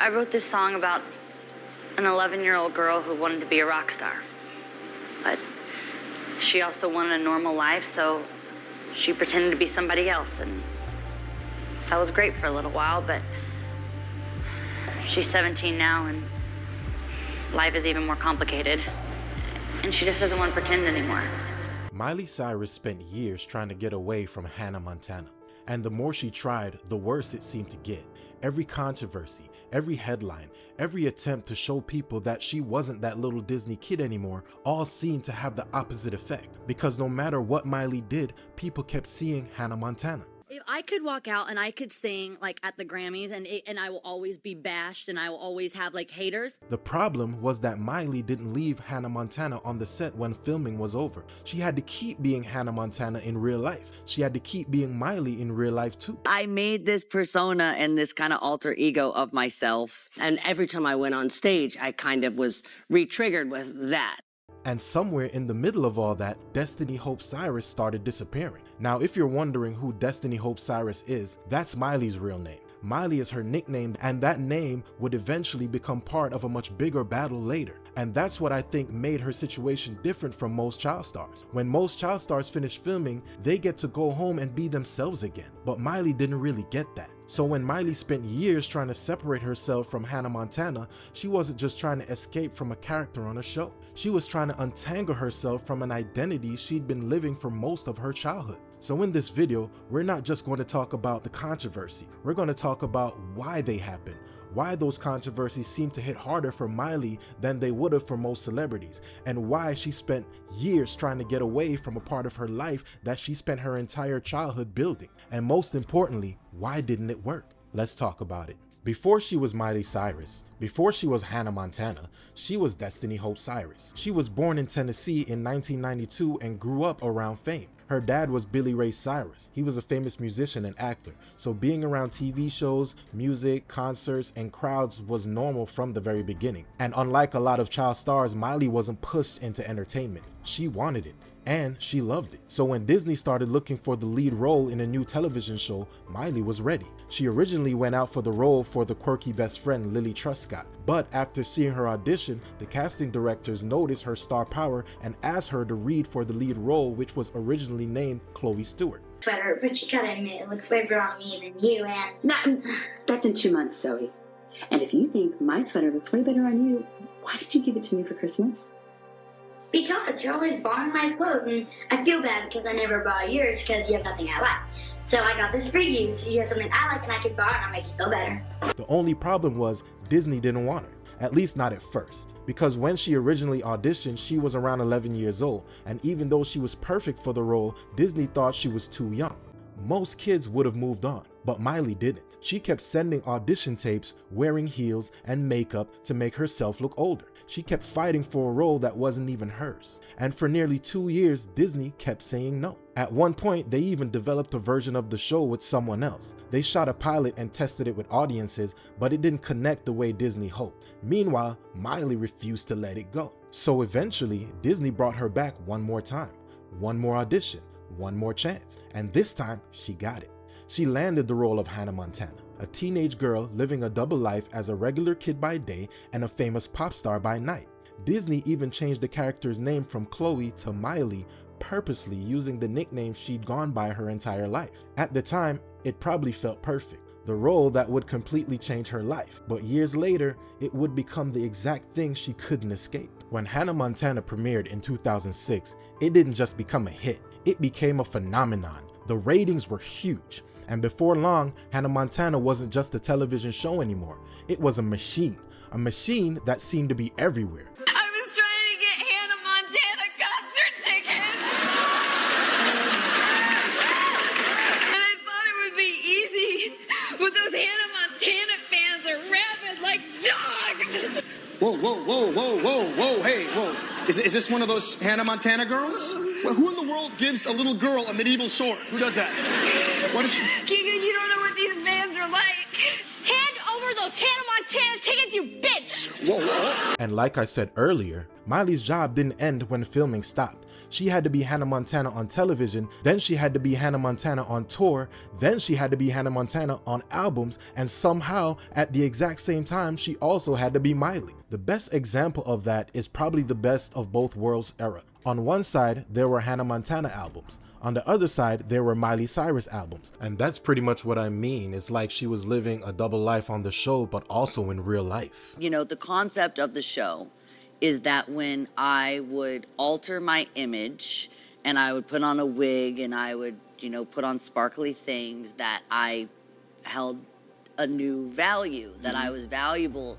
I wrote this song about an 11-year-old girl who wanted to be a rock star. But she also wanted a normal life, so she pretended to be somebody else, and that was great for a little while, but she's 17 now, and life is even more complicated, and she just doesn't want to pretend anymore. Miley Cyrus spent years trying to get away from Hannah Montana, and the more she tried, the worse it seemed to get. Every controversy, every headline, every attempt to show people that she wasn't that little Disney kid anymore all seemed to have the opposite effect, because no matter what Miley did, people kept seeing Hannah Montana. If I could walk out and I could sing like at the Grammys and I will always be bashed and I will always have like haters. The problem was that Miley didn't leave Hannah Montana on the set when filming was over. She had to keep being Hannah Montana in real life. She had to keep being Miley in real life too. I made this persona and this kind of alter ego of myself. And every time I went on stage, I kind of was re-triggered with that. And somewhere in the middle of all that, Destiny Hope Cyrus started disappearing. Now, if you're wondering who Destiny Hope Cyrus is, that's Miley's real name. Miley is her nickname, and that name would eventually become part of a much bigger battle later. And that's what I think made her situation different from most child stars. When most child stars finish filming, they get to go home and be themselves again. But Miley didn't really get that. So when Miley spent years trying to separate herself from Hannah Montana, she wasn't just trying to escape from a character on a show. She was trying to untangle herself from an identity she'd been living for most of her childhood. So in this video, we're not just going to talk about the controversy. We're going to talk about why they happened, why those controversies seem to hit harder for Miley than they would have for most celebrities, and why she spent years trying to get away from a part of her life that she spent her entire childhood building. And most importantly, why didn't it work? Let's talk about it. Before she was Miley Cyrus, before she was Hannah Montana, she was Destiny Hope Cyrus. She was born in Tennessee in 1992 and grew up around fame. Her dad was Billy Ray Cyrus. He was a famous musician and actor, so being around TV shows, music, concerts, and crowds was normal from the very beginning. And unlike a lot of child stars, Miley wasn't pushed into entertainment. She wanted it, and she loved it. So when Disney started looking for the lead role in a new television show, Miley was ready. She originally went out for the role for the quirky best friend Lily Truscott, but after seeing her audition, the casting directors noticed her star power and asked her to read for the lead role, which was originally named Chloe Stewart. Sweater, but you gotta admit it looks way better on me than you, and That's in 2 months, Zoe. And if you think my sweater looks way better on you, why did you give it to me for Christmas? because you're always borrowing my clothes, and I feel bad because I never borrow yours because you have nothing I like. So I got this for you, so you have something I like and I can borrow and I'll make you feel better. The only problem was Disney didn't want her, at least not at first, because when she originally auditioned, she was around 11 years old, and even though she was perfect for the role, Disney thought she was too young. Most kids would have moved on, but Miley didn't. She kept sending audition tapes, wearing heels and makeup to make herself look older. She kept fighting for a role that wasn't even hers. And for nearly 2 years, Disney kept saying no. At one point, they even developed a version of the show with someone else. They shot a pilot and tested it with audiences, but it didn't connect the way Disney hoped. Meanwhile, Miley refused to let it go. So eventually, Disney brought her back one more time, one more audition, one more chance, and this time she got it. She landed the role of Hannah Montana, a teenage girl living a double life as a regular kid by day and a famous pop star by night. Disney even changed the character's name from Chloe to Miley, purposely using the nickname she'd gone by her entire life. At the time, it probably felt perfect, the role that would completely change her life, but years later, it would become the exact thing she couldn't escape. When Hannah Montana premiered in 2006, it didn't just become a hit, it became a phenomenon. The ratings were huge, and before long, Hannah Montana wasn't just a television show anymore. It was a machine that seemed to be everywhere. I was trying to get Hannah Montana concert tickets. And I thought it would be easy, but those Hannah Montana fans are rabid like dogs. Whoa, whoa, whoa, whoa, whoa, whoa, hey, whoa. Is this one of those Hannah Montana girls? Well, who in the world gives a little girl a medieval sword? Who does that? What is she? Giga, you don't know what these fans are like. Hand over those Hannah Montana tickets, you bitch! Whoa, whoa. And like I said earlier, Miley's job didn't end when filming stopped. She had to be Hannah Montana on television, then she had to be Hannah Montana on tour, then she had to be Hannah Montana on albums, and somehow at the exact same time she also had to be Miley. The best example of that is probably the Best of Both Worlds era. On one side there were Hannah Montana albums, on the other side there were Miley Cyrus albums, and that's pretty much what I mean. It's like she was living a double life on the show but also in real life. You know, the concept of the show is that when I would alter my image and I would put on a wig and I would, you know, put on sparkly things, that I held a new value, that I was valuable.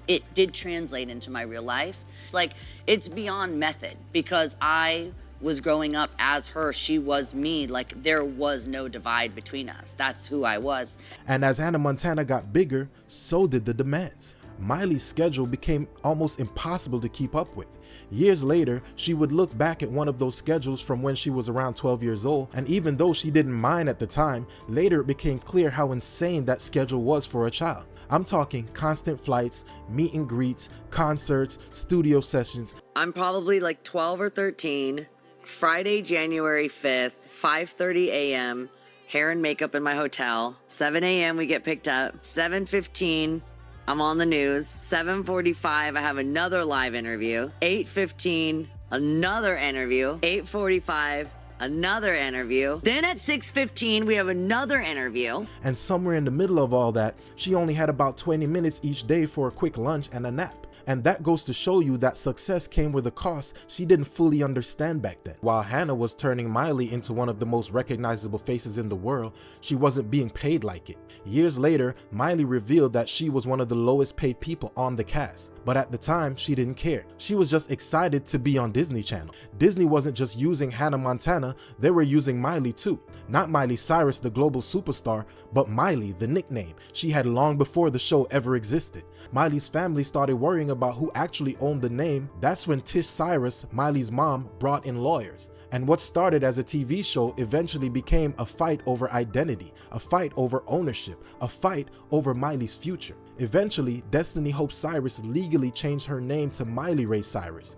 It did translate into my real life. It's like, it's beyond method because I was growing up as her, she was me. Like, there was no divide between us. That's who I was. And as Hannah Montana got bigger, so did the demands. Miley's schedule became almost impossible to keep up with. Years later, she would look back at one of those schedules from when she was around 12 years old, and even though she didn't mind at the time, later it became clear how insane that schedule was for a child. I'm talking constant flights, meet and greets, concerts, studio sessions. I'm probably like 12 or 13, Friday, January 5th, 5:30 a.m., hair and makeup in my hotel. 7 a.m. we get picked up. 7:15, I'm on the news. 7:45, I have another live interview. 8:15, another interview. 8:45, another interview. Then at 6:15, we have another interview. And somewhere in the middle of all that, she only had about 20 minutes each day for a quick lunch and a nap. And that goes to show you that success came with a cost she didn't fully understand back then. While Hannah was turning Miley into one of the most recognizable faces in the world, she wasn't being paid like it. Years later, Miley revealed that she was one of the lowest paid people on the cast. But at the time, she didn't care. She was just excited to be on Disney Channel. Disney wasn't just using Hannah Montana, they were using Miley too. Not Miley Cyrus, the global superstar, but Miley, the nickname she had long before the show ever existed. Miley's family started worrying about who actually owned the name. That's when Tish Cyrus, Miley's mom, brought in lawyers. And what started as a TV show eventually became a fight over identity, a fight over ownership, a fight over Miley's future. Eventually, Destiny Hope Cyrus legally changed her name to Miley Ray Cyrus.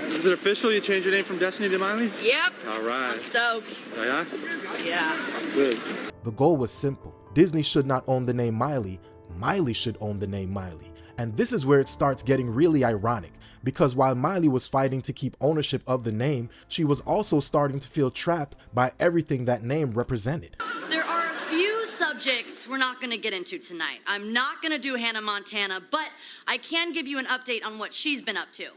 Is it official? You changed your name from Destiny to Miley? Yep. All right. I'm stoked. Oh, yeah? Yeah. Good. The goal was simple. Disney should not own the name Miley. Miley should own the name Miley. And this is where it starts getting really ironic, because while Miley was fighting to keep ownership of the name, she was also starting to feel trapped by everything that name represented. There are a few subjects we're not going to get into tonight. I'm not going to do Hannah Montana, but I can give you an update on what she's been up to.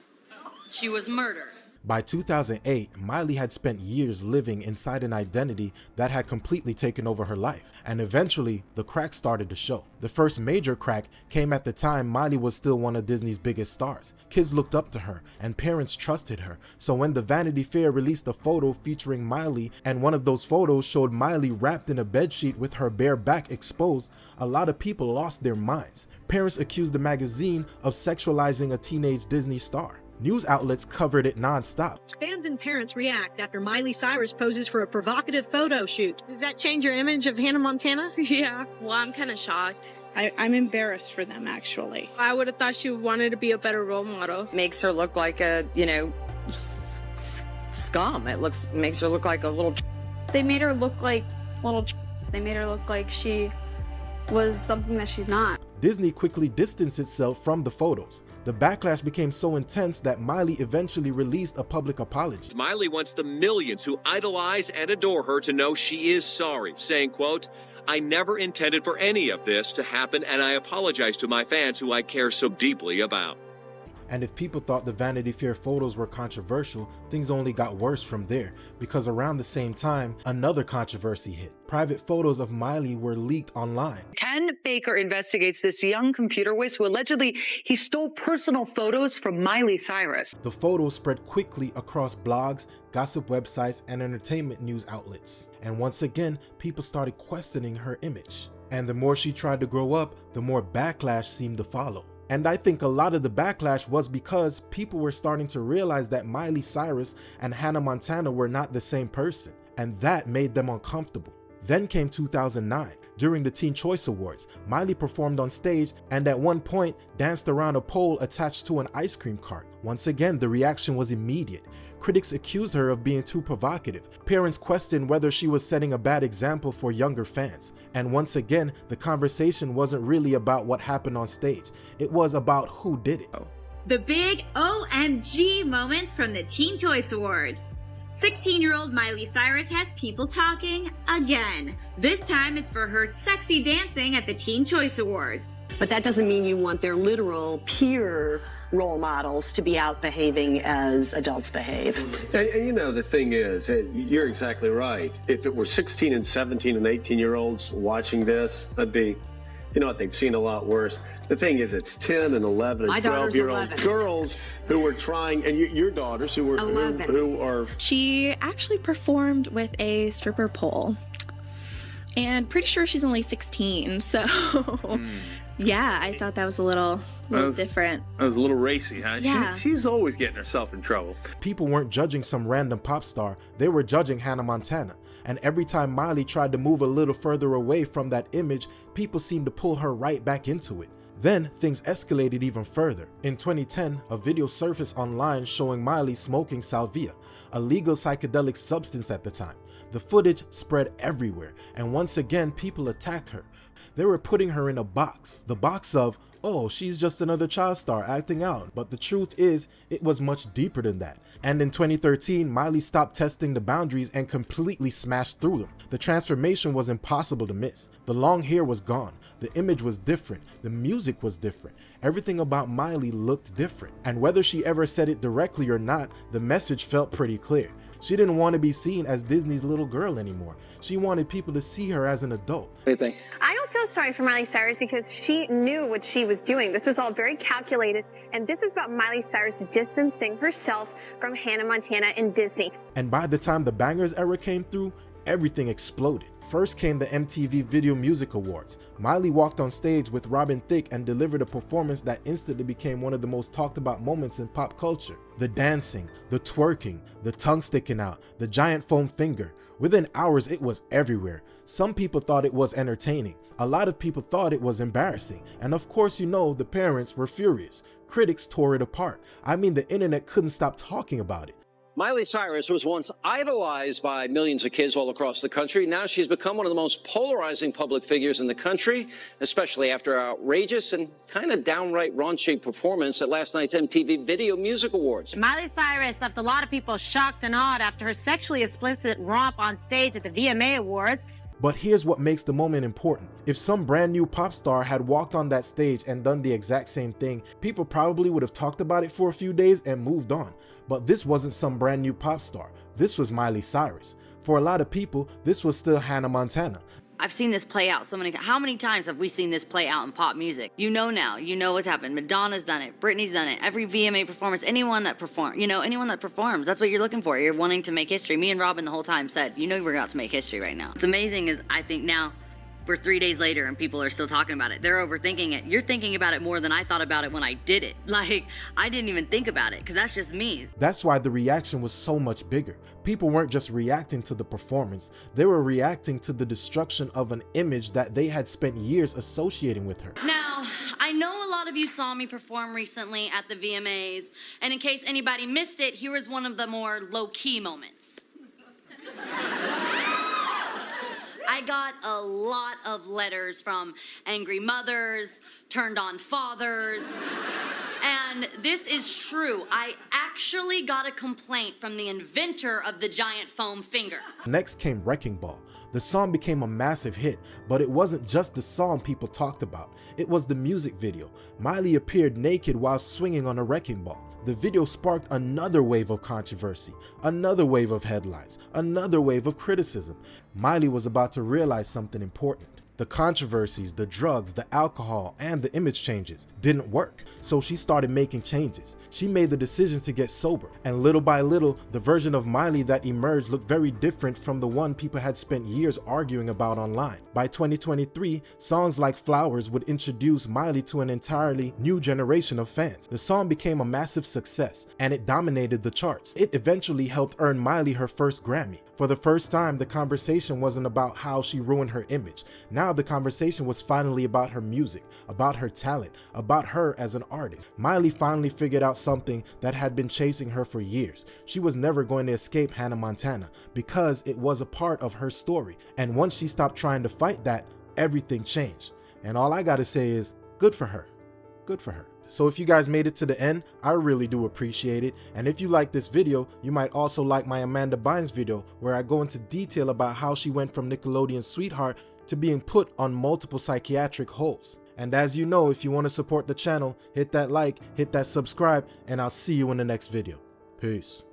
She was murdered. By 2008, Miley had spent years living inside an identity that had completely taken over her life, and eventually the cracks started to show. The first major crack came at the time Miley was still one of Disney's biggest stars. Kids looked up to her and parents trusted her, so when the Vanity Fair released a photo featuring Miley, and one of those photos showed Miley wrapped in a bedsheet with her bare back exposed, a lot of people lost their minds. Parents accused the magazine of sexualizing a teenage Disney star. News outlets covered it non-stop. Fans and parents react after Miley Cyrus poses for a provocative photo shoot. Does that change your image of Hannah Montana? Yeah, well, I'm kind of shocked. I'm embarrassed for them, actually. I would have thought she wanted to be a better role model. Makes her look like a, you know, scum. Makes her look like a little. They made her look like little. They made her look like she was something that she's not. Disney quickly distanced itself from the photos. The backlash became so intense that Miley eventually released a public apology. Miley wants the millions who idolize and adore her to know she is sorry, saying, quote, "I never intended for any of this to happen, and I apologize to my fans who I care so deeply about." And if people thought the Vanity Fair photos were controversial, things only got worse from there, because around the same time, another controversy hit. Private photos of Miley were leaked online. Ken Baker investigates this young computer whiz who allegedly he stole personal photos from Miley Cyrus. The photos spread quickly across blogs, gossip websites, and entertainment news outlets. And once again, people started questioning her image. And the more she tried to grow up, the more backlash seemed to follow. And I think a lot of the backlash was because people were starting to realize that Miley Cyrus and Hannah Montana were not the same person, and that made them uncomfortable. Then came 2009. During the Teen Choice Awards, Miley performed on stage and at one point danced around a pole attached to an ice cream cart. Once again, the reaction was immediate. Critics accused her of being too provocative. Parents questioned whether she was setting a bad example for younger fans. And once again, the conversation wasn't really about what happened on stage. It was about who did it. The big OMG moments from the Teen Choice Awards. 16-year-old Miley Cyrus has people talking again. This time it's for her sexy dancing at the Teen Choice Awards. But that doesn't mean you want their literal peer role models to be out behaving as adults behave. And you know, the thing is, you're exactly right. If it were 16 and 17 and 18-year-olds watching this, that'd be, you know what, they've seen a lot worse. The thing is, it's 10 and 11 and 12-year-old girls who are trying, and your daughters who are... She actually performed with a stripper pole. And pretty sure she's only 16, so... Yeah, I thought that was a little different. That was a little racy, huh? Yeah. She's always getting herself in trouble. People weren't judging some random pop star, they were judging Hannah Montana. And every time Miley tried to move a little further away from that image, people seemed to pull her right back into it. Then things escalated even further. In 2010, a video surfaced online showing Miley smoking salvia, a legal psychedelic substance at the time. The footage spread everywhere, and once again people attacked her. They were putting her in a box, the box of, oh, she's just another child star acting out. But the truth is, it was much deeper than that. And in 2013, Miley stopped testing the boundaries and completely smashed through them. The transformation was impossible to miss. The long hair was gone. The image was different. The music was different. Everything about Miley looked different. And whether she ever said it directly or not, the message felt pretty clear. She didn't want to be seen as Disney's little girl anymore. She wanted people to see her as an adult. I don't feel sorry for Miley Cyrus because she knew what she was doing. This was all very calculated, and this is about Miley Cyrus distancing herself from Hannah Montana and Disney. And by the time the Bangerz era came through, everything exploded. First came the MTV Video Music Awards. Miley walked on stage with Robin Thicke and delivered a performance that instantly became one of the most talked about moments in pop culture. The dancing, the twerking, the tongue sticking out, the giant foam finger. Within hours, it was everywhere. Some people thought it was entertaining. A lot of people thought it was embarrassing. And of course, you know, the parents were furious. Critics tore it apart. I mean, the internet couldn't stop talking about it. Miley Cyrus was once idolized by millions of kids all across the country. Now she's become one of the most polarizing public figures in the country, especially after her outrageous and kind of downright raunchy performance at last night's MTV Video Music Awards. Miley Cyrus left a lot of people shocked and awed after her sexually explicit romp on stage at the VMA Awards. But here's what makes the moment important. If some brand new pop star had walked on that stage and done the exact same thing, people probably would have talked about it for a few days and moved on. But this wasn't some brand new pop star. This was Miley Cyrus. For a lot of people, this was still Hannah Montana. I've seen this play out so many times. How many times have we seen this play out in pop music? You know now. You know what's happened. Madonna's done it. Britney's done it. Every VMA performance, anyone that performs, that's what you're looking for. You're wanting to make history. Me and Robin the whole time said, you know we're about to make history right now. What's amazing is I think now we're 3 days later and people are still talking about it. They're overthinking it. You're thinking about it more than I thought about it when I did it. Like, I didn't even think about it because that's just me. That's why the reaction was so much bigger. People weren't just reacting to the performance. They were reacting to the destruction of an image that they had spent years associating with her. Now, I know a lot of you saw me perform recently at the VMAs, and in case anybody missed it, here was one of the more low-key moments. I got a lot of letters from angry mothers, turned on fathers, and this is true. I actually got a complaint from the inventor of the giant foam finger. Next came Wrecking Ball. The song became a massive hit, but it wasn't just the song people talked about. It was the music video. Miley appeared naked while swinging on a wrecking ball. The video sparked another wave of controversy, another wave of headlines, another wave of criticism. Miley was about to realize something important. The controversies, the drugs, the alcohol, and the image changes didn't work. So she started making changes. She made the decision to get sober. And little by little, the version of Miley that emerged looked very different from the one people had spent years arguing about online. By 2023, songs like Flowers would introduce Miley to an entirely new generation of fans. The song became a massive success, and it dominated the charts. It eventually helped earn Miley her first Grammy. For the first time, the conversation wasn't about how she ruined her image. Now the conversation was finally about her music, about her talent, about her as an artist. Miley finally figured out something that had been chasing her for years. She was never going to escape Hannah Montana because it was a part of her story. And once she stopped trying to fight that, everything changed. And all I gotta say is, good for her. Good for her. So if you guys made it to the end, I really do appreciate it. And if you like this video, you might also like my Amanda Bynes video, where I go into detail about how she went from Nickelodeon's sweetheart to being put on multiple psychiatric holds. And as you know, if you want to support the channel, hit that like, hit that subscribe, and I'll see you in the next video. Peace.